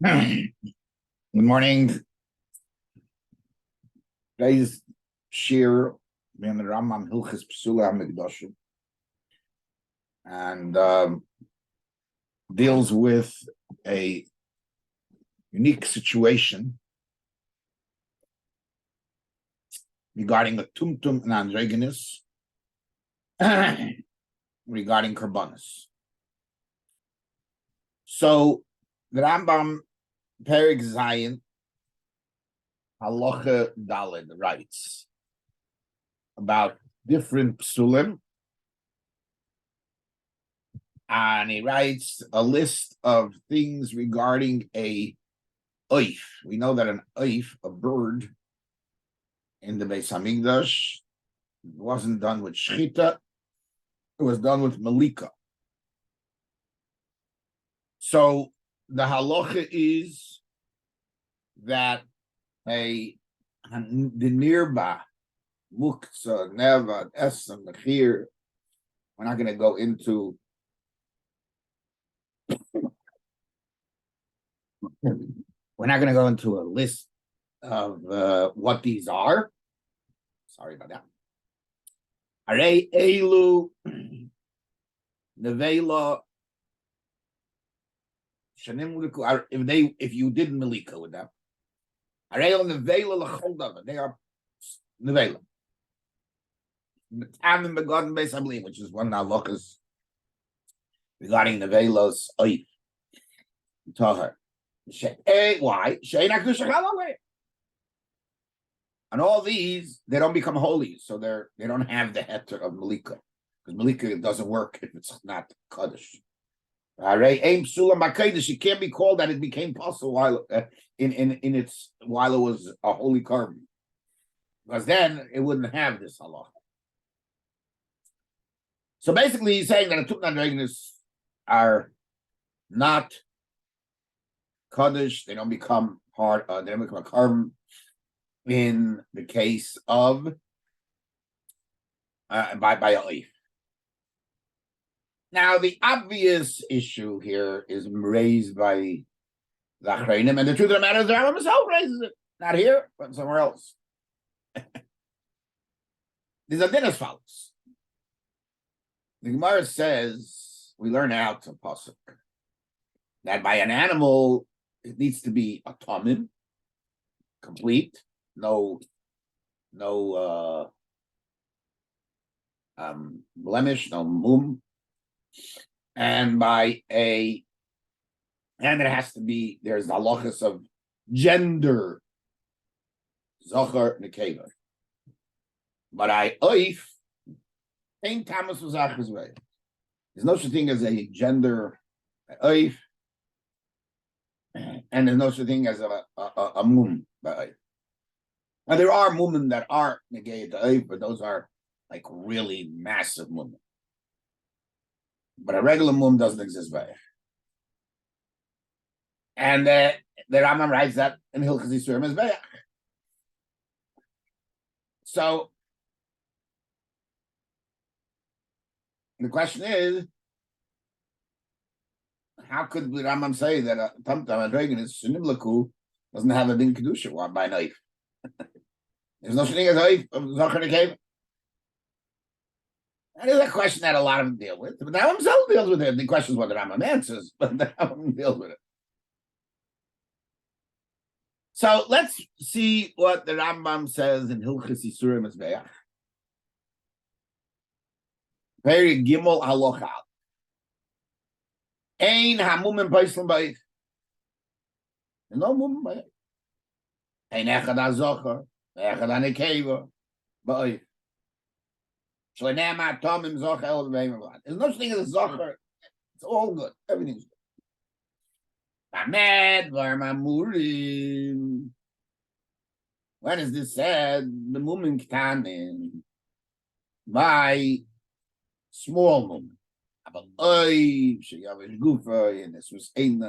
Good morning. Today's Shiur in the Rambam Hilchos Psula HaMikdashim and deals with a unique situation regarding the tumtum and androgynous regarding Korbonos. So the Rambam Perik Zayin Halacha Daled writes about different psulim, and he writes a list of things regarding a oif. We know that an oif, a bird, in the Beis Hamikdash, wasn't done with shchita; it was done with malika. So the halacha is that the nirba, muktzah, neva, esem, mechir. We're not going to go into a list of what these are. Sorry about that. Arei elu nevela shanim. If you did malika with them, arei nevela lachol, they are nevela. Which is one of the halachas regarding nevelos oif. Tahar. Why? And all these, they don't become holy, so they don't have the heter of malika, because malika doesn't work if it's not kaddish. It can't be called that it became possible while while it was a holy carbon, because then it wouldn't have this halacha. So basically, he's saying that the tumtum androgynous are not kaddish; they don't become part. They don't become a carbon in the case of by a oif. Now, the obvious issue here is raised by the Achreinim, and the truth of the matter is the Rambam himself raises it. Not here, but somewhere else. There's a din as follows. The Gemara says, we learn out of pasuk that by an animal, it needs to be a tamim, complete, no blemish, no mum, and it has to be, there's the halachas of gender, zachar nekeva. But oif ain't tamas v'zachas way. There's no such thing as a gender oif, and there's no such thing as a mum by oif. Now there are mumim that are negayed to oif, but those are like really massive mumim. But a regular mum doesn't exist by oif. And the Rambam writes that in Hilchos Yisurim as Be'ach. So the question is, how could the Rambam say that a tumtum androgynous shenimlaku doesn't have a din kedusha by knife? There's no such thing as oif of zachar nekeva. That is a question that a lot of them deal with. But the Rambam himself deals with it. The question is what the Rambam answers, but the Rambam deals with it. So let's see what the Rambam says in Hilchos Yisurim as Be'ach. Very gimel halacha. Ein hamumim paislim ba'if. No mumim ba'if. Ein echad ha'zochar, echad ha'nekeva ba'if. Shleinem ha'tomim zochar el v'beim avad. There's no such thing as a zochar. It's all good. Everything's good. Ahmed v'armamurim. When is this said? The mumim ketanim. By small mumim. But and this was if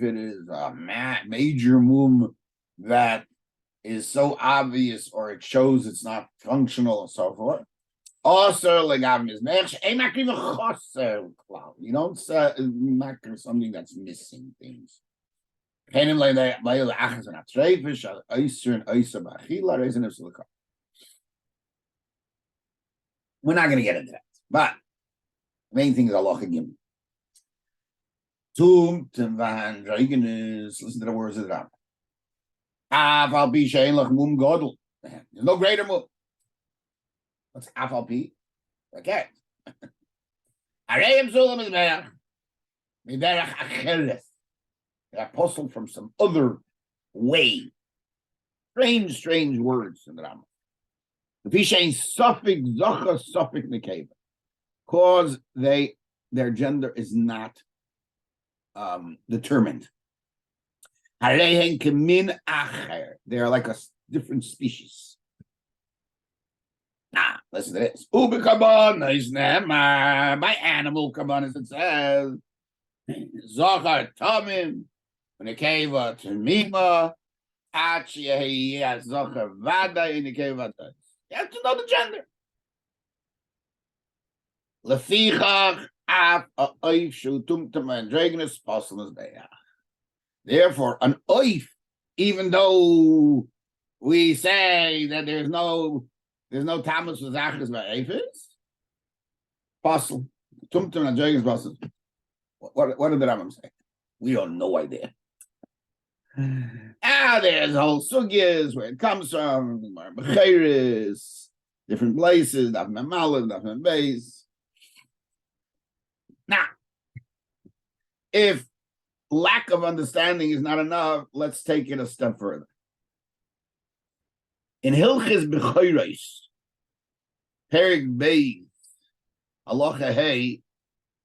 it is a major mum that is so obvious or it shows it's not functional and so forth, Also, like you don't say something that's missing things. We're not going to get into that. But the main thing is Halacha Gimel. Listen to the words of the Rambam. There's no greater mum. What's Afal Pi? Okay. The apostle from some other way. Strange words in the Rambam. The Pishain suffix Zocha suffix Nekeva. Because their gender is not determined. They are like a different species. Listen to this. Korbonos, by animal Korbonos, it says, Zochar Tamim, Nekeva Tamima, Achia Zochar Vada in Nekeva. You have to know the gender. Lefichach af oif shu tumtum androgynous possibles they are. Therefore, an oif, even though we say that there's no tamus with zachas by oifis, possible tumtum androgynous possibles. What did the Rambam say? We have no idea. There's whole sugyas where it comes from, different places, dafman malin, dafman beis. Now, if lack of understanding is not enough, let's take it a step further. In Hilchis B'choros, Perik Beis, Halacha Hey,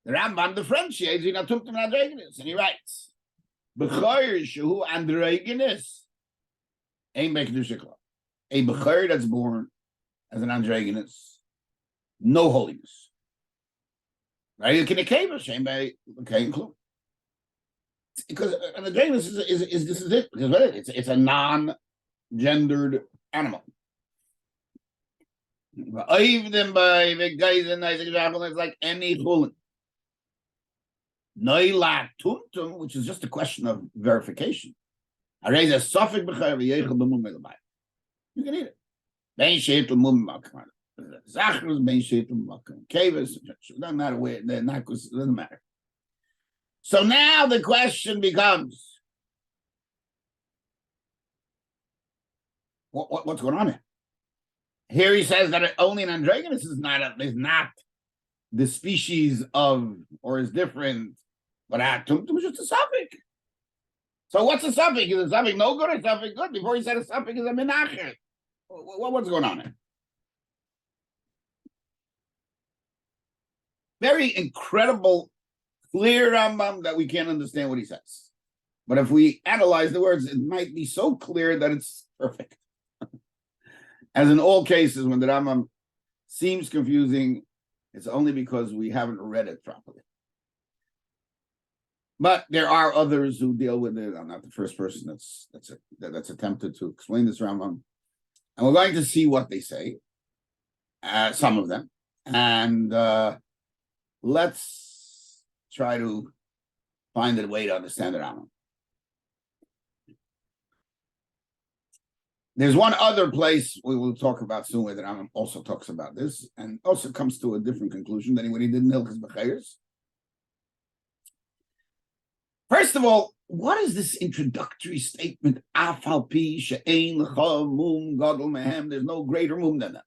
the Rambam differentiates in Atumtum and Androgynous, and he writes, B'chor Shehu Androgynous, Ein B'kedusha Klal. A B'chor that's born as an androgynous, no holiness. Right? You can Nekeva shame by okay include. Because an androgynous is this is it. Because it's a non-gendered animal. Even by the guys in nice example, it's like any chulin. Noila tumtum, which is just a question of verification. I raise a suffix b'chayv yechel b'mum melabay. You can eat it. Ben sheitul mum makman. Zachrus ben sheitul makman. Kavas doesn't matter where they're not. Doesn't matter. So now the question becomes, what's going on here? Here he says that only an androgynous is not the species of or is different, but tumtum is just a suffix. So what's a suffix? Is a suffix no good or a suffix good? Before he said a suffix is a menacher. What's going on here? Very incredible, clear Rambam that we can't understand what he says. But if we analyze the words, it might be so clear that it's perfect. As in all cases, when the Rambam seems confusing, it's only because we haven't read it properly. But there are others who deal with it. I'm not the first person that's attempted to explain this Rambam. And we're going to see what they say, some of them. And let's try to find a way to understand the Rambam. There's one other place we will talk about soon where the Rambam also talks about this and also comes to a different conclusion than what he did in Hilchos B'chayos. First of all, what is this introductory statement? Afal pi she'ein l'cha mum gadol mehem. There's no greater mum than that.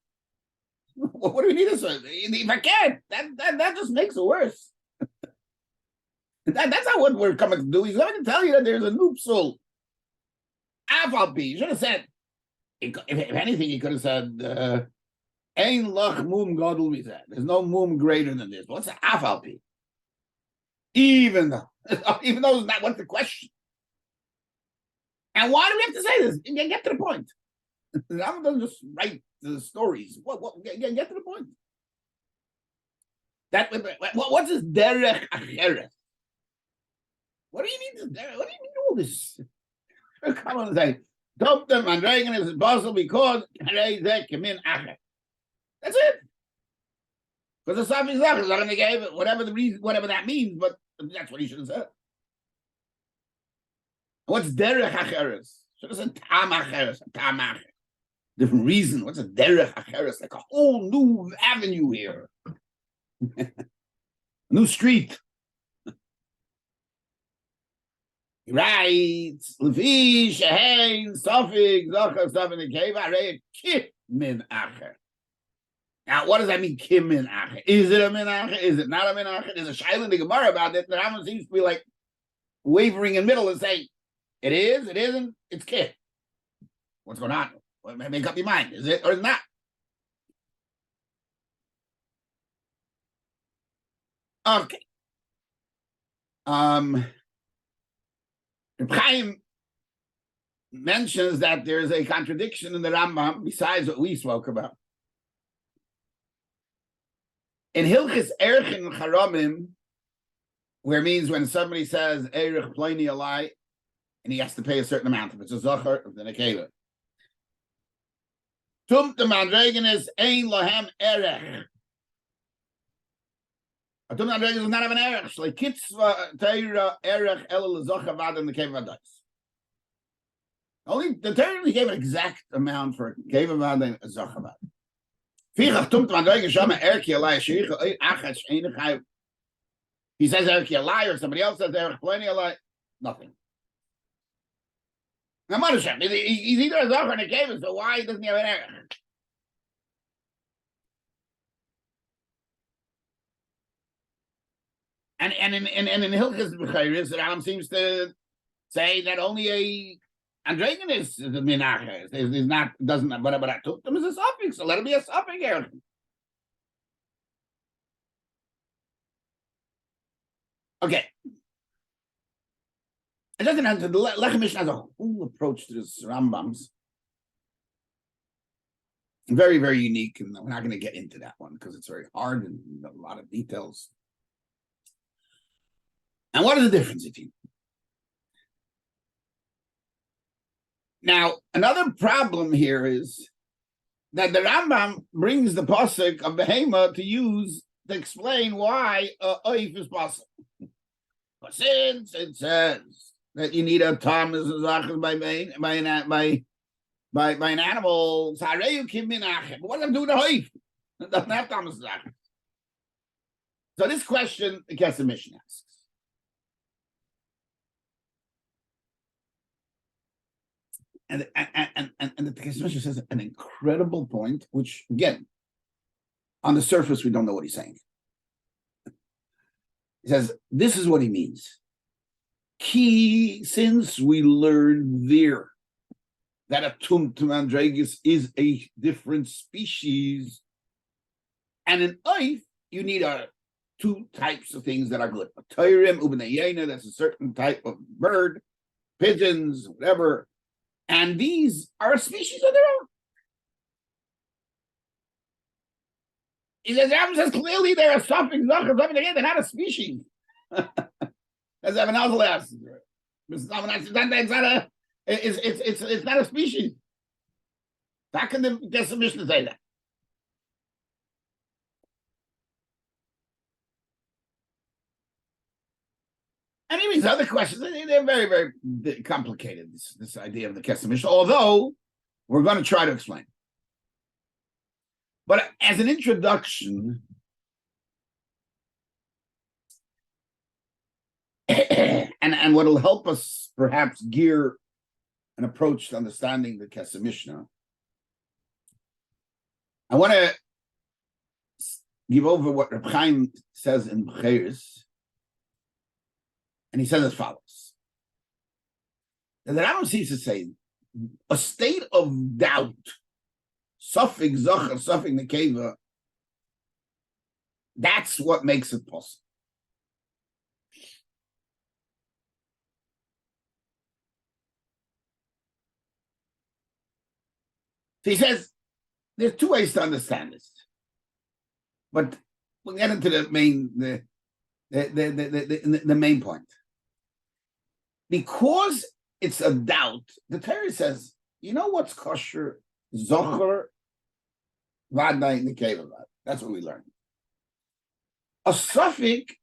What do we need this? If I can't, that just makes it worse. That's not what we're coming to do. He's going to tell you that there's a noopsul. Afal pi. You should have said, if anything, he could have said, Ein lach mum gadol mizeh. There's no mum greater than this. What's the afal pi? Even though it's not what's the question. And why do we have to say this? Get to the point. The Rambam doesn't just write the stories. Get to the point. What's this derech acheret? What do you mean? What do you mean all this? Come on and say, Tumtum and Reagan is possible because that's it. Because the suffix zach is not going to give it, whatever the reason, whatever that means, but that's what he should have said. What's derech acheres? Should have said tam acheres, tam acheres. Different reason. What's a derech acheres? Like a whole new avenue here. New street. Right. Lefi, shehein, suffix, zachar, stuff in the cave, arei, kit min acher. Now, what does that mean, kim min acher? Is it a min acher? Is it not a min acher? There's a shaila in the Gemara about it. The Rambam seems to be like wavering in the middle and saying, it is, it isn't, it's kit. What's going on? Make up your mind. Is it or is it not? Okay. Reb Chaim mentions that there's a contradiction in the Rambam besides what we spoke about. In Hilchis Erchin Charomim, where it means when somebody says Erich Pliny Alai, and he has to pay a certain amount, if it's a Zohar, if it's a Nekeva. Tum the Mandregen is Ein Lahem Erech. A Tum Mandregen does not have an Erech. Like Kitzva Teira Erech El Zohar Vad in the Cave of Adais. Only the Teira gave an exact amount for Cave of Vad and Zohar Vad. Fichach Tum the Mandregen Shama Erech Alai Shirich Achach Einach. He says Erech Alai, or somebody else says Erech Pliny Alai. Nothing. Now, Moshe, he's either a Zohar and a Kevin, so why doesn't he have an error? And in Hilchas B'chayris, the Rambam seems to say that only a androgynous is a minacha. Is not doesn't whatever that took them is a suffix, so let it be a suffix error. Okay. It doesn't have to. The Lechem Mishnah has a whole approach to this Rambam's. Very, very unique, and we're not going to get into that one because it's very hard and a lot of details. And what is the difference between? Now, another problem here is that the Rambam brings the pasuk of Behema to use to explain why oif is pasuk. But since it says that you need a Thomas by an animal. But what does it do to Hoif? It doesn't have Thomas. So this question, I guess the Mishnah asks. And the Mishnah says an incredible point, which again, on the surface, we don't know what he's saying. He says, this is what he means. Key, since we learned there that a tumtum andregus is a different species, and in oif, you need two types of things that are good. A teirim ubneyena, that's a certain type of bird, pigeons, whatever, and these are a species of their own. He says, the Rambam says clearly they're a suffix, they're not a species. As Evan also asks, it's not a species. How can the Mishnah say that? And he makes other questions. They're very, very complicated, this idea of the Mishnah, although we're going to try to explain. But as an introduction, and what will help us perhaps gear an approach to understanding the Kesef Mishnah, I want to give over what Reb Chaim says in B'cheiros, and he says as follows. And the Rambam seems to say a state of doubt, suffix zocher, suffix nekeva, that's what makes it possible. So he says there's two ways to understand this, but we'll get into the main point. Because it's a doubt, the Torah says, you know what's kosher? Zocher, vadai, nekeva. That's what we learned. a suffix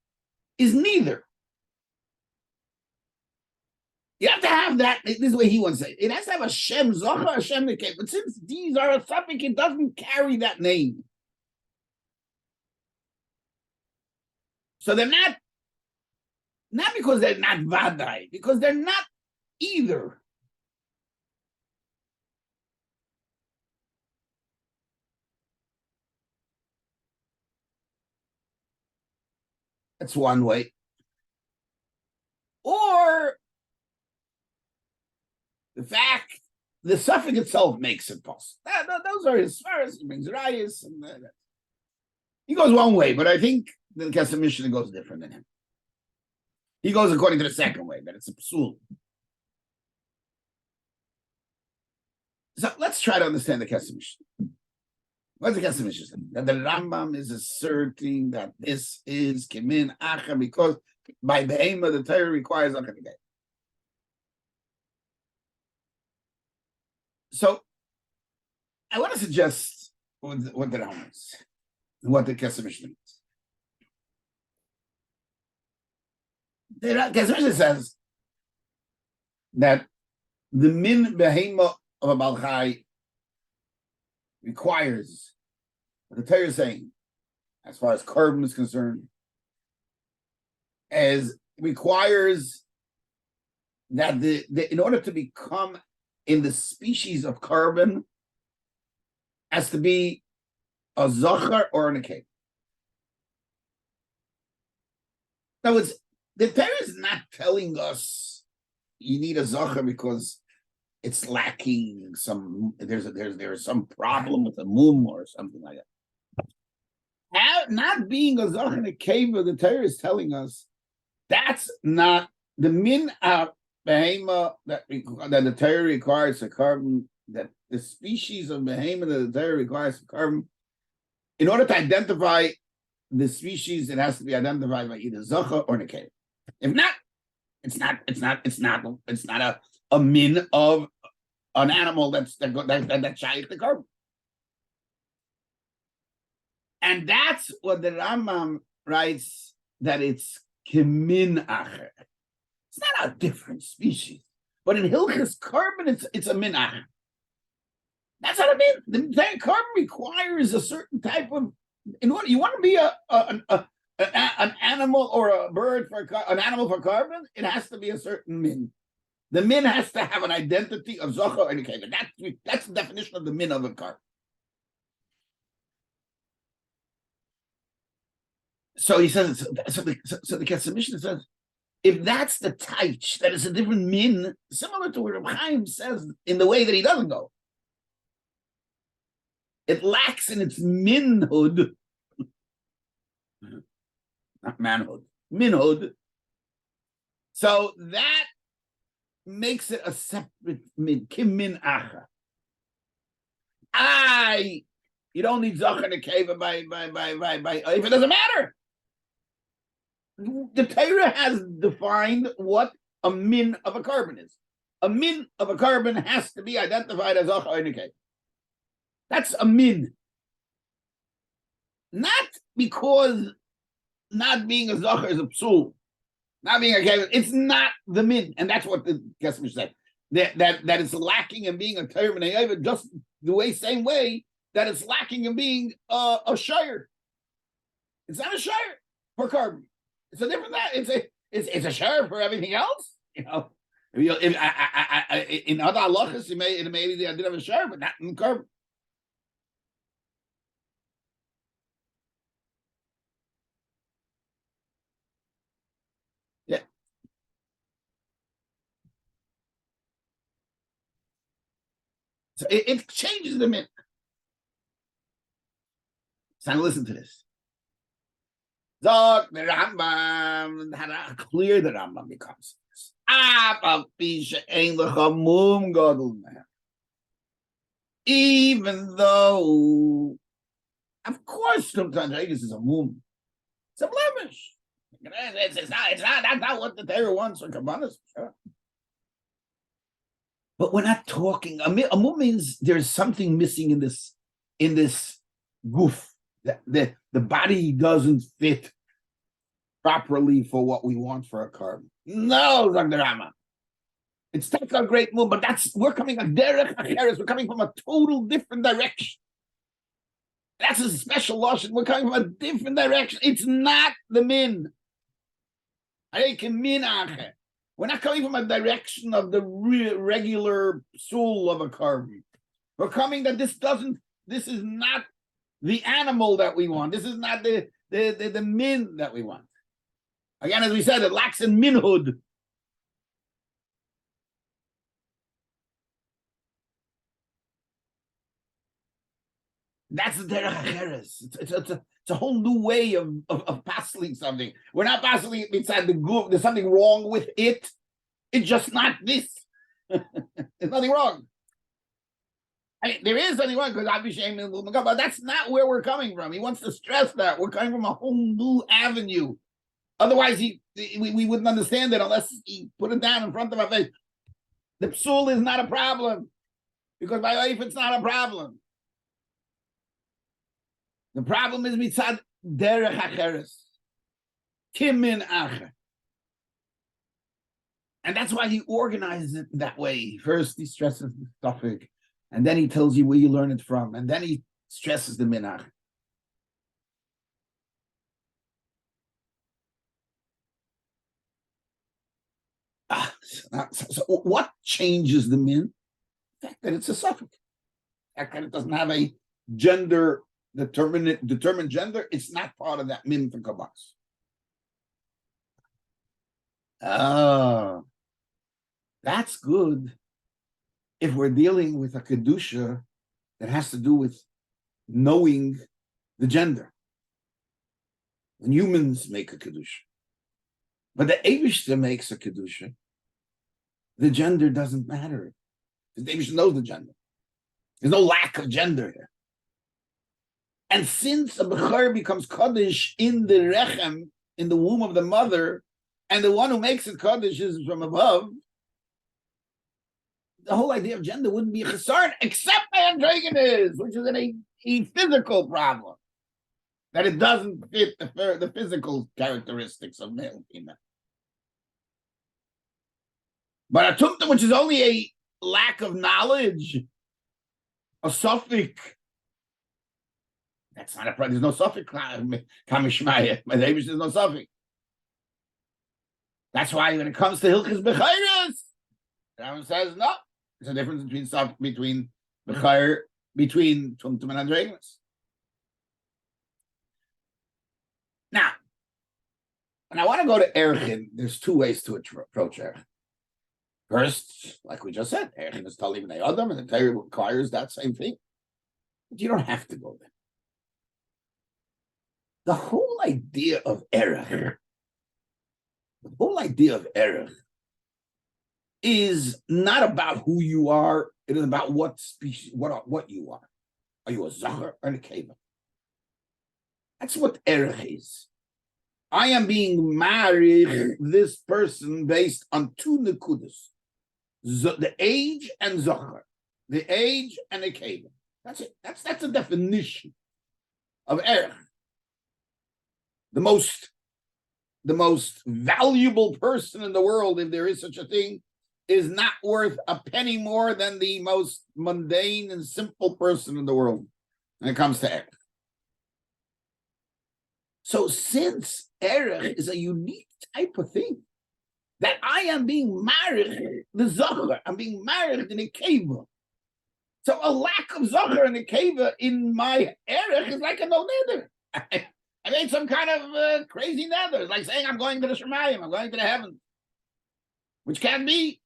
is neither. You have to have that. This is the way he wants to say it. It has to have a Shem Zocha, a Shem Nekeva. But since these are a suffix, it doesn't carry that name. So they're not because they're not Vadai, because they're not either. That's one way. Or the fact, the suffix itself makes it possible. Those are his first. He brings Rayas. He goes one way, but I think the Kesef Mishnah goes different than him. He goes according to the second way, that it's a psul. So let's try to understand the Kesef Mishnah. What's the Kesef Mishnah saying? That the Rambam is asserting that this is Kimin Acha because by Behema the Torah requires Acha Negei. So I want to suggest what the Rambam is, what the Kesef Mishnah is. The Kesef Mishnah says that the min Behema of a Baal Chai requires, what the Torah is saying, as far as Korban is concerned, as requires that in order to become in the species of Korban, has to be a Zachar or a Nekeva. In other words, the Torah is not telling us you need a Zachar because it's lacking some, there's some problem with the mum or something like that. Not being a Zachar and a Nekeva, the Torah is telling us that's not the min behema that the Torah requires a Korban, that the species of behema that the Torah requires a Korban. In order to identify the species, it has to be identified by either Zachar or Nekeva. If not, it's not a min of an animal that's shaykh the Korban. And that's what the Rambam writes, that it's kimin acher. It's not a different species, but in Hilchas Korban, it's a min acher. That's what I mean. The Korban requires a certain type of. In order you want to be an animal or a bird for an animal for Korban, it has to be a certain min. The min has to have an identity of Zochar and Nekeva. That's the definition of the min of a Korban. So he says, so the Kesef Mishnah says, if that's the taich, that is a different min, similar to what Rabbi Chaim says in the way that he doesn't go. It lacks in its minhood, not manhood, minhood. So that makes it a separate min, kim min acha. You don't need Zachar and Nekeva by if it doesn't matter. The Torah has defined what a min of a Korban is. A min of a Korban has to be identified as Zachar and Nekeva. That's a min. Not because not being a Zachar is a psul. Not being a Nekeva, it's not the min. And that's what the Kesef said. That it's lacking in being a Torah and Nekeva, just the same way that it's lacking in being a Shiur. It's not a Shiur for Korban. It's a different that. It's a Shiur for everything else. You know, in other halachas, maybe they did have a Shiur, but not in Korban. Yeah. So it changes the min. So listen to this. So the Rambam, how clear the Rambam becomes. Even though, of course, sometimes this is a mum. It's a blemish. That's not what the Torah wants for Korbonos. Sure. But we're not talking. A mum means there's something missing in this goof. The body doesn't fit properly for what we want for a carbon. No, Zag the Rama. It's not a great move, but we're coming a derech acheres. We're coming from a total different direction. That's a special lotion. We're coming from a different direction. It's not the min. We're not coming from a direction of the regular soul of a carbon. We're coming that this is not the animal that we want. This is not the min that we want. Again, as we said, it lacks in minhood. That's the derech acheres. It's a whole new way of passing something. We're not passing it inside the group. There's something wrong with it. It's just not this. There's nothing wrong. I mean, there is something wrong because obviously, but that's not where we're coming from. He wants to stress that we're coming from a whole new avenue. Otherwise, we wouldn't understand it unless he put it down in front of our face. The psul is not a problem because by life it's not a problem. The problem is mitzad derech acheres, kimin acher, and that's why he organizes it that way. First, he stresses the topic, and then he tells you where you learn it from, and then he stresses the minach. So what changes the min? The fact that it's a suffix. The fact that it doesn't have a gender determined gender. It's not part of that min for Korbonos. Oh, that's good. If we're dealing with a kedusha that has to do with knowing the gender, when humans make a kedusha, but the Eibishter makes a kedusha, the gender doesn't matter. The Eibishter knows the gender. There's no lack of gender here. And since a bechor becomes kaddish in the rechem, in the womb of the mother, and the one who makes it kaddish is from above, the whole idea of gender wouldn't be a chesar, except by androgynous, which is a physical problem, that it doesn't fit the physical characteristics of male and female. But a tumta, which is only a lack of knowledge, a suffix, that's not a problem. There's no suffix. Kamishmaya. My neighbors, there's no suffix. That's why when it comes to Hilchas Bechayres, Rambam says no. There's a difference between Bechayr, between Tumtum and Andregas. Now, when I want to go to Erchin, there's two ways to approach Erchin. First, like we just said, Erchin is Talim Bnei Adam, and the Torah requires that same thing. But you don't have to go there. The whole idea of erech, is not about who you are. It is about what species, what you are. Are you a zachar or a nekeva? That's what erech is. I am being married this person based on two nekudas, the age and zachar, the age and nekeva. That's it. That's the definition of erech. The most valuable person in the world, if there is such a thing, is not worth a penny more than the most mundane and simple person in the world when it comes to erech. So since erech is a unique type of thing, that I am being married, the zachar, I'm being married in a keva. So a lack of zachar and a keva in my erech is like a no-nether. I made some kind of crazy nether. It's like saying I'm going to the Shemayim, I'm going to the heavens, which can be.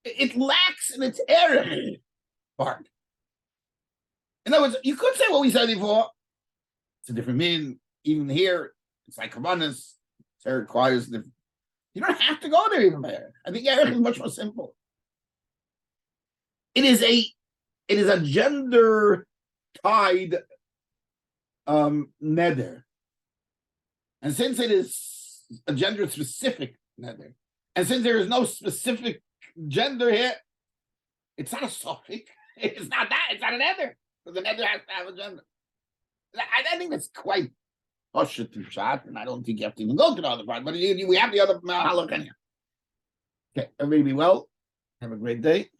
It lacks in its erech part. In other words, you could say what we said before. It's a different meaning. Even here, it's like Korbonos. It requires the. You don't have to go there even there. I think erech is much more simple. It is a gender tied neder. And since it is a gender specific neder, and since there is no specific gender here, it's not a suffix. It's not that. It's not a neder. Because the neder has to have a gender. I think that's quite Hoshet to shot, and I don't think you have to even go to the other part. But we have the other halacha. Okay, everybody be well. Have a great day.